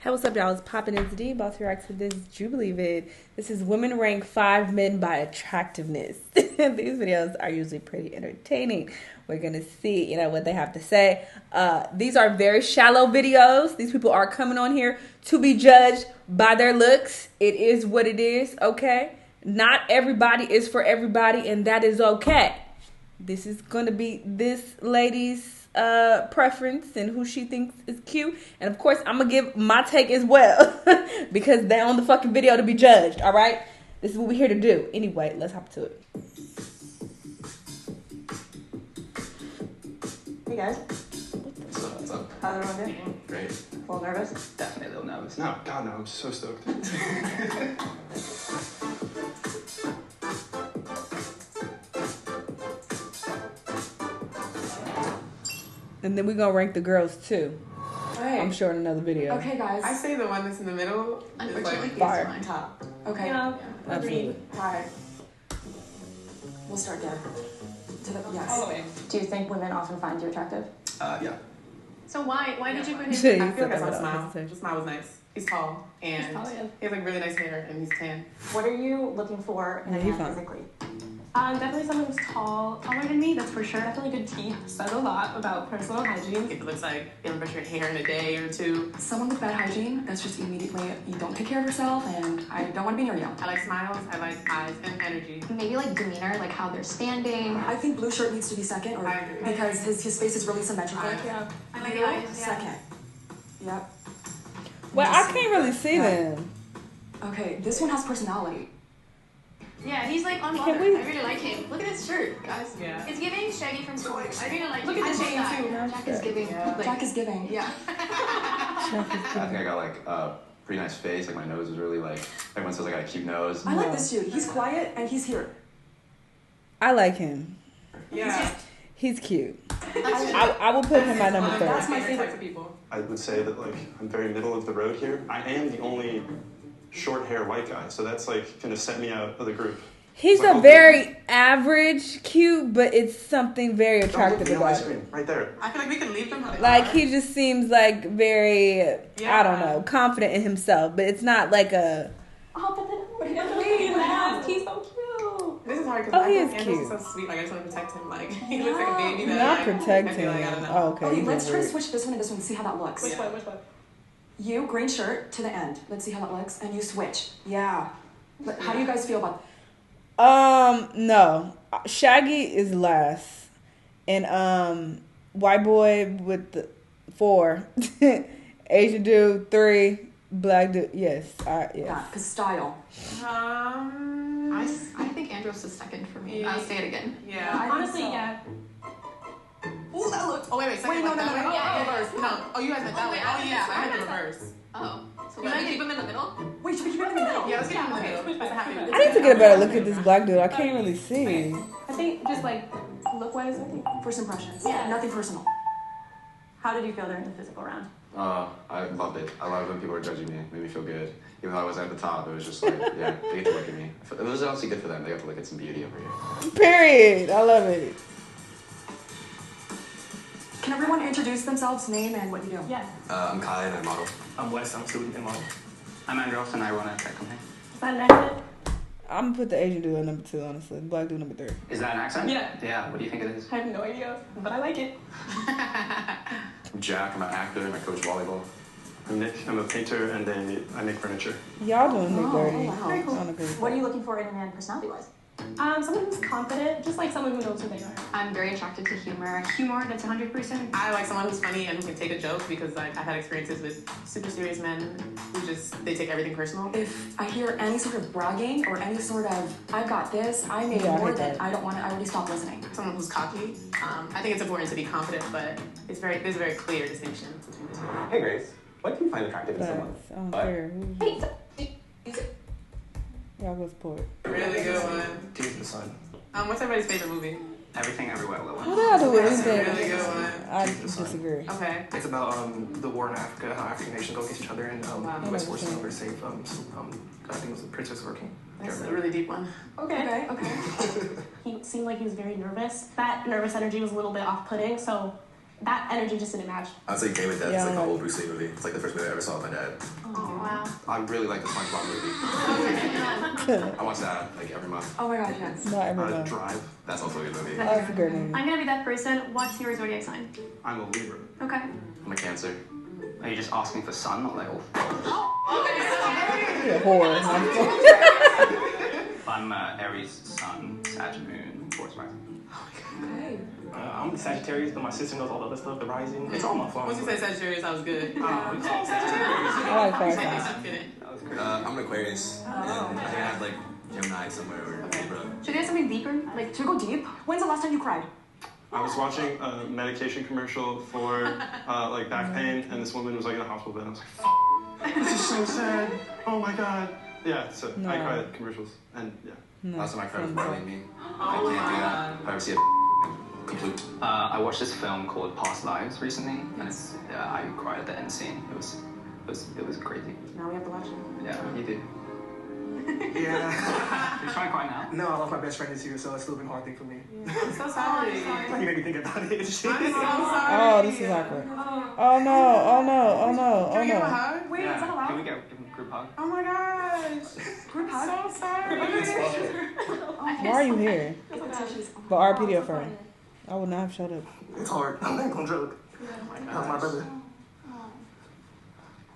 Hey, what's up, y'all? It's Poppin' Into D. About to react to this Jubilee vid. This is Women Rank 5 Men by Attractiveness. These videos are usually pretty entertaining. We're going to see, what they have to say. These are very shallow videos. These people are coming on here to be judged by their looks. It is what it is, okay? Not everybody is for everybody, and that is okay. This is going to be this lady's preference and who she thinks is cute, and of course I'm gonna give my take as well because they're on the fucking video to be judged. All right, this is what we're here to do. Anyway, let's hop to it. Hey guys, What's up? how's everyone doing? Great. A little nervous? Definitely a little nervous. No, God no, I'm so stoked. And then we're gonna rank the girls too. Right. I'm sure in another video. Okay guys. I say the one that's in the middle is Unfortunately, like fire. mine. top. Okay. Yeah, Absolutely. Alright. We'll start there. Yes. all the way. Do you think women often find you attractive? Yeah. So why did you put him? Shit, I you feel like said I that saw a without smile. hesitation. The smile was nice. He's tall and He's tall, yeah. he has like really nice hair and he's tan. What are you looking for in a Yeah, he's man fine. physically? Definitely someone who's taller than me. That's for sure. Definitely good teeth. Says a lot about personal hygiene. If it looks like you haven't brushed your hair in a day or two. Someone with bad hygiene, that's just immediately, you don't take care of yourself and I don't want to be near you. I like smiles, I like eyes and energy. Maybe like demeanor, like how they're standing. I think blue shirt needs to be second or I agree. because his face is really symmetrical. Yeah. I like You? eyes. Yeah. Second. Yep. Well, I can't really see them. Okay, this one has personality. Yeah, he's like on Can water. we- I really like him. Look at his shirt, guys. Yeah. It's giving Shaggy from School. I really like Look him. at the I love chain, that. too. Jack is giving. Yeah. Like, Jack is giving. yeah. I think I got like a pretty nice face. Like my nose is really like everyone says I got a cute nose. I like this dude. He's quiet and he's here. I like him. Yeah. He's cute. I will put him at number That's 3. my favorite favorite. types of people. I would say that like I'm very middle of the road here. I am the only short hair white guy, so that's like gonna set me out of the group. He's Like, a very average cute, but it's something very Don't look attractive me on my about it. screen, right there. I feel like we can leave them how they Like are. he just seems like very, I don't Yeah. know, confident in himself. But it's not like a. Oh, but then he's so cute. This is hard because Oh, I he think is Andrew's cute. so sweet. Like I just want to protect him. Like he looks like a baby. That Not like, protect I feel like I don't him. know. Oh, okay. Okay, he's let's try to weird. switch this one and this one and see how that looks. Which one? Which one? You, green shirt to the end. Let's see how that looks. And you switch. Yeah. But how do you guys feel about No. Shaggy is last. And white boy with the 4. Asian dude 3. Black dude, yes. yeah, Yes. because style. I think Andrew's the second for me. Yeah. I'll say it again. Yeah. I think Honestly, so. yeah. Ooh, that looks. Oh wait, second. Wait, no, like no, that no, way? no, Yeah, no. reverse. No. Oh, you guys meant that Oh, way. wait, Oh I yeah, think I meant so. the reverse. Oh, so You let like me it? keep him in the middle. Wait, should we keep it in the middle? Yeah, let's get him in the Okay, middle. switch back, Happy switch with I need to get a better look at this black dude. I can't really see. I think just like look-wise, I think. First impressions. Yeah. Nothing personal. How did you feel during the physical round? I loved it. I loved when people were judging me. It made me feel good. Even though I was at the top, it was just like, yeah, they get to look at me. It was obviously good for them. They got to look at some beauty over here. Period. I love it. Can everyone introduce themselves, name, and what you do? Yeah. I'm Kai and I model. I'm Wes, I'm a student in model. I'm Andros and I run a tech company. Is that an accent? I'm gonna put the Asian dude at number 2, honestly. Black dude number 3. Is that an accent? Yeah. Yeah, what do you think it is? I have no idea, but I like it. I'm Jack. I'm an actor and I coach volleyball. I'm Nick. I'm a painter and I make furniture. Y'all doing me dirty. Oh, wow. I don't agree with What are that. you looking for in a man personality-wise? Someone who's confident, just like someone who knows who they are. I'm very attracted to humor. Humor that's 100%. I like someone who's funny and who can take a joke because like I've had experiences with super serious men who just they take everything personal. If I hear any sort of bragging or any sort of, I got this, I made Yeah, I more hate than, that. I don't want to, I already stopped listening. Someone who's cocky. I think it's important to be confident, but there's a very clear distinction between the two. Hey Grace, what do you find attractive in someone? Facts. I don't What? care. Y'all go support. Really good one. Tears in the Sun. What's everybody's favorite movie? Everything Everywhere All at What Once. do I do with That's a anything? really good one. I disagree. Okay. It's about the war in Africa, how African nations go against each other, and U.S. forces over save, I think it was the Princess Working. That's a really deep one. Okay. Okay. He seemed like he was very nervous. That nervous energy was a little bit off-putting, so that energy just didn't match. I'd say Game of Death is like the whole Bruce Lee movie. It's like the first movie I ever saw with my dad. Oh, wow. I really like the SpongeBob movie. I watch that like every month. Oh my god, yes. Not every month. Drive. That's also a good movie. That's a good movie. I'm gonna be that person. What's your zodiac sign? I'm a Libra. Okay. I'm a Cancer. Are you just asking for sun or like all four? You're a whore. I'm Aries, Sun, Sag, Moon, Taurus rising. Okay. I'm Sagittarius, but my sister knows all the other stuff, the rising. It's all my fault. Once you said Sagittarius, I was good. It's all Sagittarius. I like fire signs. I'm kidding. That was crazy. I'm an Aquarius. And I think I have like Gemini somewhere or Libra. Should we have something deeper? Like, Should we go deep? When's the last time you cried? I was watching a medication commercial for like back pain, and this woman was like in a hospital bed. I was like, this is so sad. Oh my god. Yeah, so I cry at commercials, and yeah. Last time I cried was Marley and Me. I can't do that. If I ever see a complete. I watched this film called Past Lives recently, and it's I cried at the end scene. It was crazy. Now we have to watch it. Yeah, you do. Yeah. You're trying to cry now? No, I lost my best friend this year, so it's still been a hard thing for me. I'm so sorry. You made me think about it. I'm so sorry. Oh, this is awkward. Oh no, oh no, oh no, oh Can we give him a no. hug? Wait, is that allowed? Can we give him a group hug? Oh my gosh. Group hug? So sorry. Why are you here? But RP to your friend. I would not have showed up. It's hard. I'm not gonna joke. How's my brother?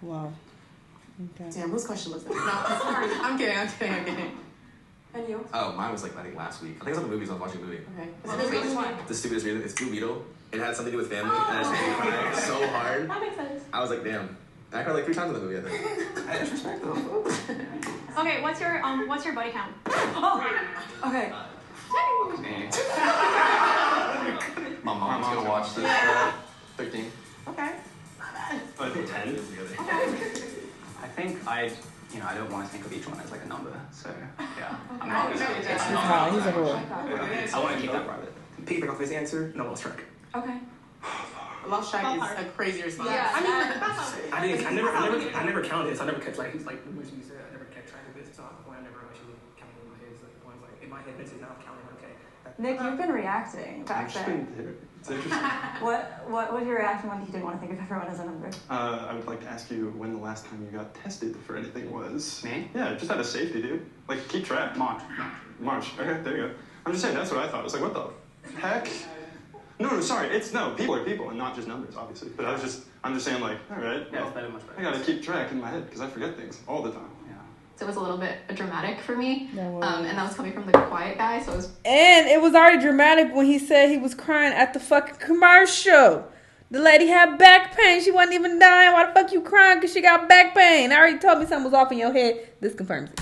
Wow. Okay. Damn, whose question was that? No, sorry. I'm kidding. And you? Oh, mine was like I think last week. I think it was on the movies I was watching the movie. Okay. Which one? The stupidest reason. It's too Beetle. It had something to do with family, and I just made me cry so hard. that makes sense. I was like, damn. And I cried like 3 times in the movie, I think. I disrespect them. Okay, what's your body count? Okay. My mom's gonna watch this. 13. Okay. I think 10 is the other. I think I don't want to think of each one as like a number. So yeah, I'm not gonna. Nah, he's a whore. I want to keep that private. Piggyback off his answer, no lost track. Okay. Lost track is a crazy response. Yeah, I mean, I never counted, so I never kept like the words you said. I never kept track of it, so at the point I never actually counted in my head. Like the ones like in my head, it's now counting. Okay. Nick, you've been reacting back I've just there. been here. It's interesting. What was your reaction when you didn't want to think of everyone as a number? I would like to ask you when the last time you got tested for anything was. Me? Yeah, just out of safety, dude. Like, keep track. March. Okay, there you go. I'm just saying, that's what I thought. I was like, what the heck? No, sorry. People are people and not just numbers, obviously. But I'm just saying, like, all right. Yeah, well, it's better, much better. I gotta keep track in my head because I forget things all the time. So it was a little bit dramatic for me. That was. And that was coming from the quiet guy, so it was... And it was already dramatic when he said he was crying at the fucking commercial. The lady had back pain. She wasn't even dying. Why the fuck you crying? Because she got back pain. I already told me something was off in your head. This confirms it.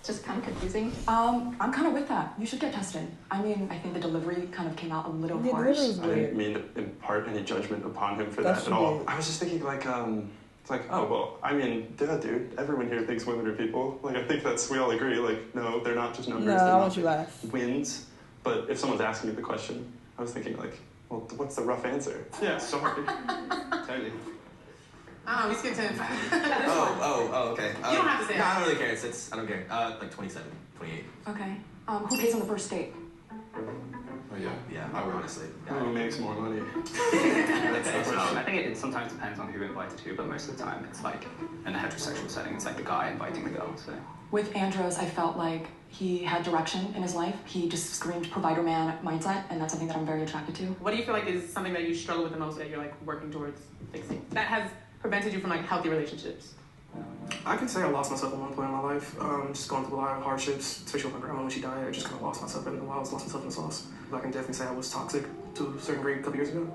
Just kind of confusing. I'm kind of with that. You should get tested. I mean, I think the delivery kind of came out a little Yeah, harsh. delivery was I weird. didn't mean to impart any judgment upon him for That's that at all. weird. I was just thinking, like, it's like, oh, well, I mean, dude, everyone here thinks women are people. Like, I think we all agree, like, no, they're not just numbers. No, they're I not want you last. wins. But if someone's asking me the question, I was thinking, like, well, what's the rough answer? Yeah, sorry. Totally. We skipped 10 and 5. Oh, okay. You don't have to say No, it. I don't really care. It's I don't care. Like 27, 28. Okay. Who pays on the first date? Oh yeah. Yeah, I would honestly. Who makes more money? I think it sometimes depends on who you're invited to, but most of the time it's like in a heterosexual setting, it's like the guy inviting the girl. So With Andros, I felt like he had direction in his life. He just screamed provider man mindset, and that's something that I'm very attracted to. What do you feel like is something that you struggle with the most that you're like working towards fixing? That has prevented you from like healthy relationships? I can say I lost myself at one point in my life. Just going through a lot of hardships, especially with my grandma when she died. I just kind of lost myself in the wild, lost myself in the sauce. But I can definitely say I was toxic to a certain degree a couple years ago.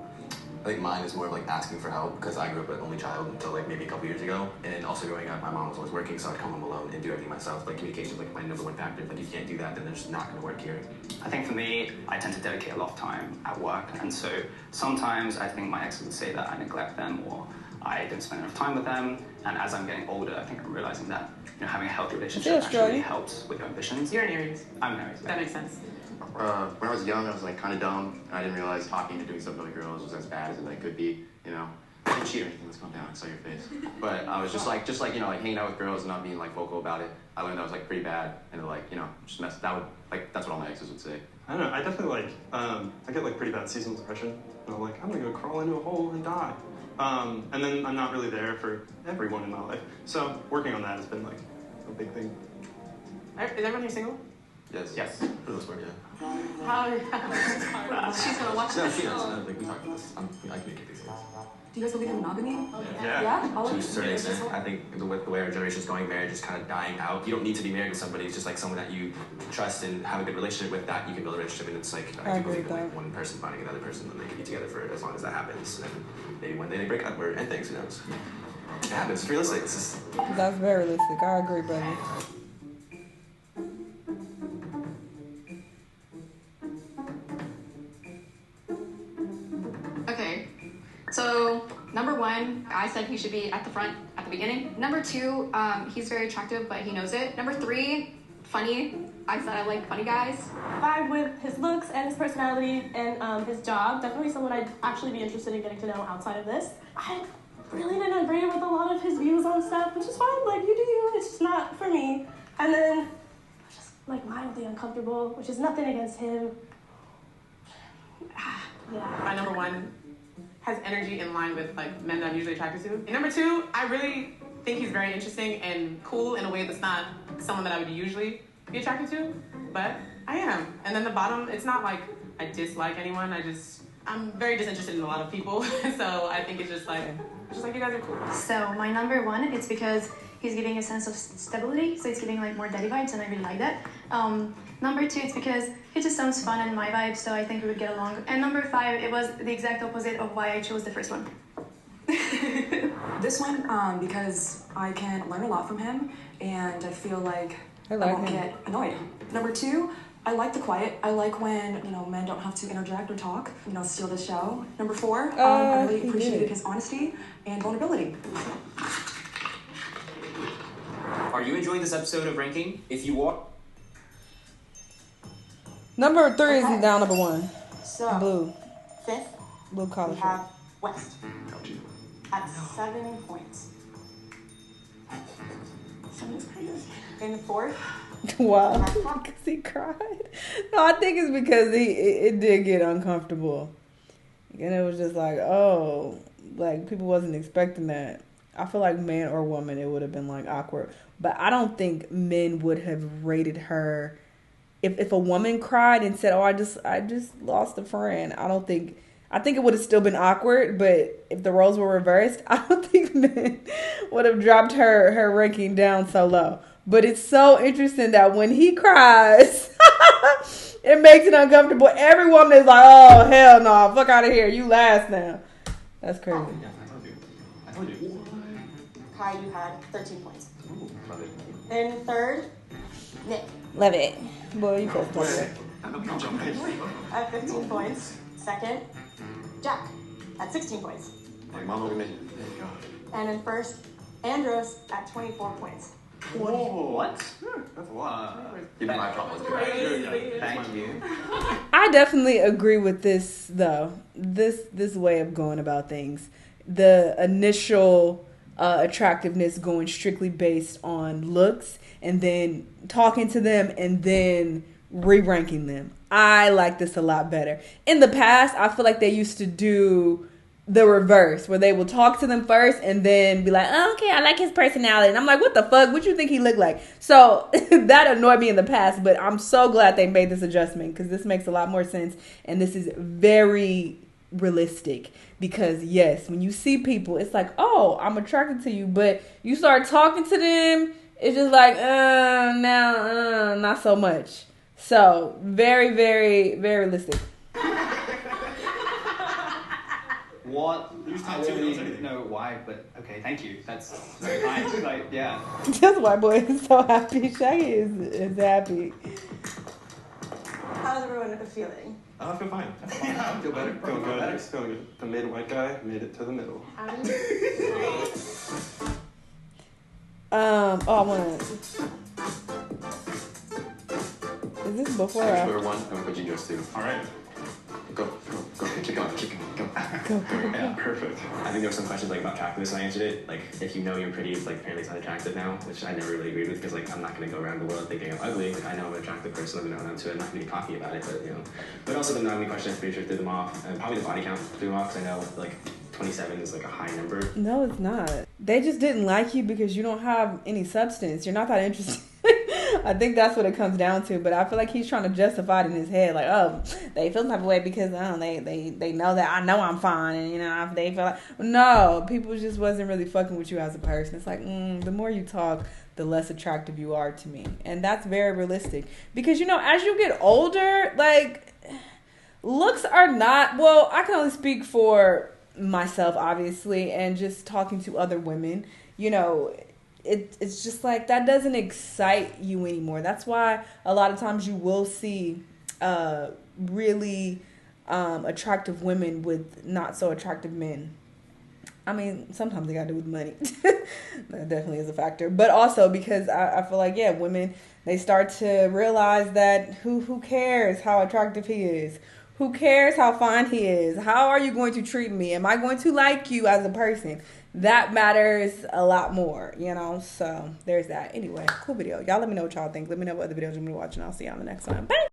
I think mine is more of like asking for help because I grew up an only child until like maybe a couple years ago. And also growing up, my mom was always working, so I'd come home alone and do everything myself. Like communication is like my number one factor. If like you can't do that, then it's just not going to work here. I think for me, I tend to dedicate a lot of time at work, and so sometimes I think my exes would say that I neglect them or I don't spend enough time with them. And as I'm getting older, I think I'm realizing that having a healthy relationship actually really helps with your ambitions. You're an Aries. I'm an Aries. That makes sense. When I was young, I was like kind of dumb, and I didn't realize talking and doing stuff with other girls was as bad as it like could be. You know, I didn't cheat or anything. Let's calm down. I saw your face. But I was just like hanging out with girls and not being like vocal about it. I learned that was like pretty bad, and like just mess. That's what all my exes would say. I don't know. I definitely like. I get like pretty bad seasonal depression. And I'm like, I'm gonna go crawl into a hole and die. And then I'm not really there for everyone in my life. So working on that has been like a big thing. Is everyone here single? Yes. Yes. For the most part, yeah. How? She's gonna watch No, this. she does. Like, we talked about this. I communicate these things. Do you guys believe in monogamy? Yeah. All To of a you? certain extent, I think the way our generation's going, marriage is kind of dying out. You don't need to be married to somebody. It's just like someone that you trust and have a good relationship with. That you can build a relationship, and it's like I do believe in like one person finding another person, and they can be together for as long as that happens. And maybe one day they break up or end things. Who knows? It happens. It's realistic. It's just... That's very realistic. I agree, brother. Okay, so number one, I said he should be at the front at the beginning. Number two, he's very attractive, but he knows it. Number three, funny. I said I like funny guys. Vibe with his looks and his personality and his job. Definitely someone I'd actually be interested in getting to know outside of this. I really didn't agree with a lot of his views on stuff, which is fine. Like, you do you. It's just not for me. And then just like mildly uncomfortable, which is nothing against him. Yeah. My number one has energy in line with like men that I'm usually attracted to. And number two, I really think he's very interesting and cool in a way that's not someone that I would usually be attracted to, but I am. And then the bottom, it's not like I dislike anyone. I'm very disinterested in a lot of people. So I think it's just like you guys are cool. So my number one, it's because he's giving a sense of stability. So it's giving like more daddy vibes, and I really like that. Number two, it's because it just sounds fun and my vibe, so I think we would get along. And number five, it was the exact opposite of why I chose the first one. This one, because I can learn a lot from him, and I feel like I won't get annoyed. Number two, I like the quiet. I like when, men don't have to interject or talk, steal the show. Number four, I really appreciated his honesty and vulnerability. Are you enjoying this episode of Ranking? If you are... Number three is down number one. So, Blue. Fifth, Blue collar we have West at 7 points. 7 is crazy. In fourth, Wow, because he cried. No, I think it's because it did get uncomfortable, and it was just like, oh, like people wasn't expecting that. I feel like man or woman, it would have been like awkward, but I don't think men would have rated her if a woman cried and said, oh, I just lost a friend. I think it would have still been awkward, but if the roles were reversed, I don't think men would have dropped her ranking down so low. But it's so interesting that when he cries, it makes it uncomfortable. Every woman is like, oh, hell no, fuck out of here. You last now. That's crazy. Yeah, I told you. Kai, you had 13 points. Ooh, love it. In third, Nick Love it. Boy, you first play. at 15 points. Second, Jack at 16 points. Like, mom, look at me. And in first, Andros at 24 points. Whoa, what? That's a lot. Even my problem was good. Thank you. I definitely agree with this, though. This way of going about things. The initial attractiveness going strictly based on looks, and then talking to them, and then re-ranking them. I like this a lot better. In the past, I feel like they used to do the reverse, where they will talk to them first and then be like, oh, okay, I like his personality. And I'm like, what the fuck? What you think he looked like? So that annoyed me in the past, but I'm so glad they made this adjustment, because this makes a lot more sense. And this is very realistic, because yes, when you see people, it's like, oh, I'm attracted to you, but you start talking to them, it's just like, now, not so much. So very, very, very realistic. What? I don't really know why, but okay, thank you. That's very kind. Like, yeah. This white boy is so happy. Shaggy is happy. How's everyone feeling? I feel fine. I feel better. Feeling good. Feeling good. The mid-white guy made it to the middle. I want to... Is this before or after? Number one, I'm going to put you yours too. All right. Go. Keep going. Yeah, perfect. I think there were some questions like about attractiveness, and I answered it. Like, if you know you're pretty, it's like apparently it's not attractive now, which I never really agreed with because like I'm not gonna go around the world thinking I'm ugly. Like I know I'm an attractive person, I'm known to it. I'm not gonna be cocky about it, but you know. But also the non question, I'm pretty sure threw them off, and probably the body count threw them off because I know like 27 is like a high number. No, it's not. They just didn't like you because you don't have any substance. You're not that interesting. I think that's what it comes down to. But I feel like he's trying to justify it in his head, like, oh, they feel the type of way because they know that I know I'm fine, and you know they feel like no, people just wasn't really fucking with you as a person. It's like the more you talk, the less attractive you are to me, and that's very realistic because you know as you get older, like looks are not. Well, I can only speak for myself, obviously, and just talking to other women, you know. It's just like that doesn't excite you anymore. That's why a lot of times you will see really attractive women with not so attractive men. I mean, sometimes they got to do with money. That definitely is a factor. But also because I feel like, yeah, women, they start to realize that who cares how attractive he is? Who cares how fine he is? How are you going to treat me? Am I going to like you as a person? That matters a lot more, you know? So there's that. Anyway, cool video. Y'all let me know what y'all think. Let me know what other videos you're going to be watching. I'll see y'all on the next one. Bye!